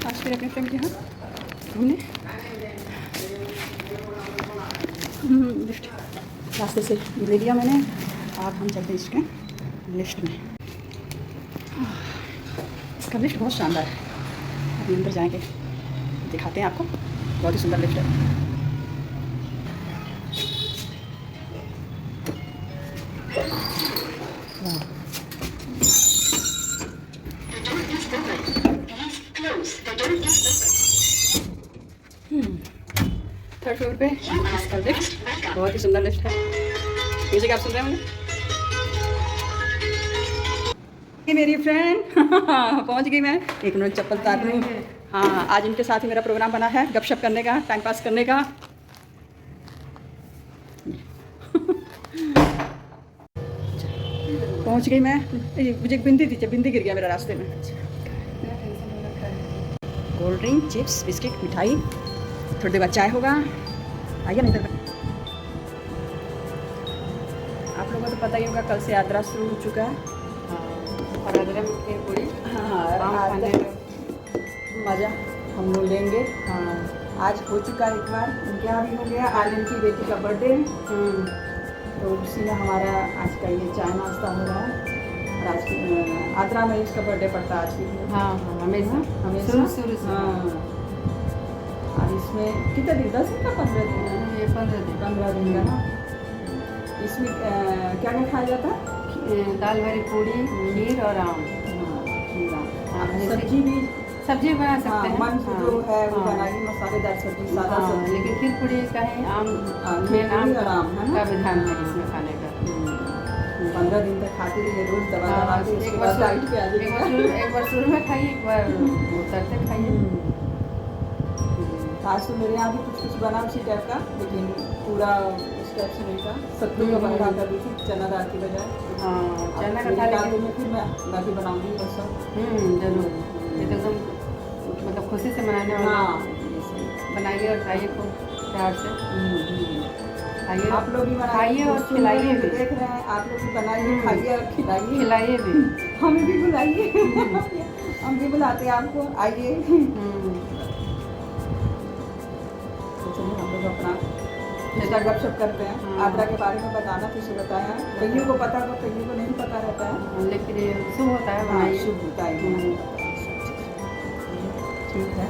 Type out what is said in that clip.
आज फिर अपने फ्रेंड के यहाँ घूमने लिफ्ट रास्ते से ले लिया मैंने। अब हम चलते हैं इसके लिफ्ट में। इसका लिफ्ट बहुत शानदार है। अभी अंदर जाएंगे, दिखाते हैं आपको। बहुत ही सुंदर लिफ्ट है। थर्ड फ्लोर पे इसका लिफ्ट, बहुत ही सुंदर लिफ्ट है। म्यूजिक आप सुन रहे होंगे। ये मेरी फ्रेंड पहुंच गई मैं। एक मिनट चप्पल उतार लूँ। हाँ, आज इनके साथ ही मेरा प्रोग्राम बना है गपशप करने का, टाइम पास करने का। पहुंच गई मैं। मुझे एक बिंदी थी, बिंदी गिर गया मेरा रास्ते में। कोल्ड ड्रिंक, चिप्स, बिस्किट, मिठाई, थोड़ी देर बाद चाय होगा। आइए नहीं। आप लोगों को तो पता ही होगा, कल से यात्रा शुरू हो चुका है। और अदरक की पूरी मज़ा हम लोग लेंगे। हाँ, आज हो चुका है एक बार, उनके यहाँ भी हो गया। आज उनकी बेटी का बर्थडे, तो उसी में हमारा आज का ये चाय नाश्ता हो रहा है। और आज आद्रा में इसका बर्थडे पड़ता है आज भी। हाँ हाँ, हमेशा हमेशा शुरू से। हाँ, और इसमें कितने दिन, 10 दिन का 15 दिन है? ये 15 दिन का ना। इसमें क्या क्या खाया जाता है? दाल भरी पूड़ी, खीर और आम। सब्जी भी सब्जी बना सकते हैं। मन जो है वो बनाइए, मसालेदार सब्जी, सादा सब्जी। लेकिन खीर पूड़ी का है आम, मेन आम का विधान है इसमें खाने का। 15 दिन तक खाते रहिए, रोज दवा के। एक बार शुरू में खाइए, एक बार उतरते खाइए। आज तो मेरे यहाँ भी कुछ बना उसी टाइप का, लेकिन पूरा उस टाइप से नहीं था। सत्तू का बना कर दी थी, चना दाल की बजाय। चना का दाल में फिर मैं भी बनाऊंगी बस सब। जरूर, ये तो एकदम मतलब खुशी से मनाने वाला। बनाइए और खाइए खूब प्यार से। खाइए, आप लोग भी खाइए और खिलाइए भी। देख रहे हैं, आप लोग भी बनाइए, खाइए और खिलाइए भी। हमें भी बुलाइए। हम भी बुलाते हैं आपको, आइए। तो चलिए हम लोग अपना जैसा गपशप करते हैं। आद्रा के बारे में बताना किसी बताया, कईयों को पता तो कईयों को नहीं पता रहता है, लेकिन शुभ होता है। शुभ होता है। ठीक है।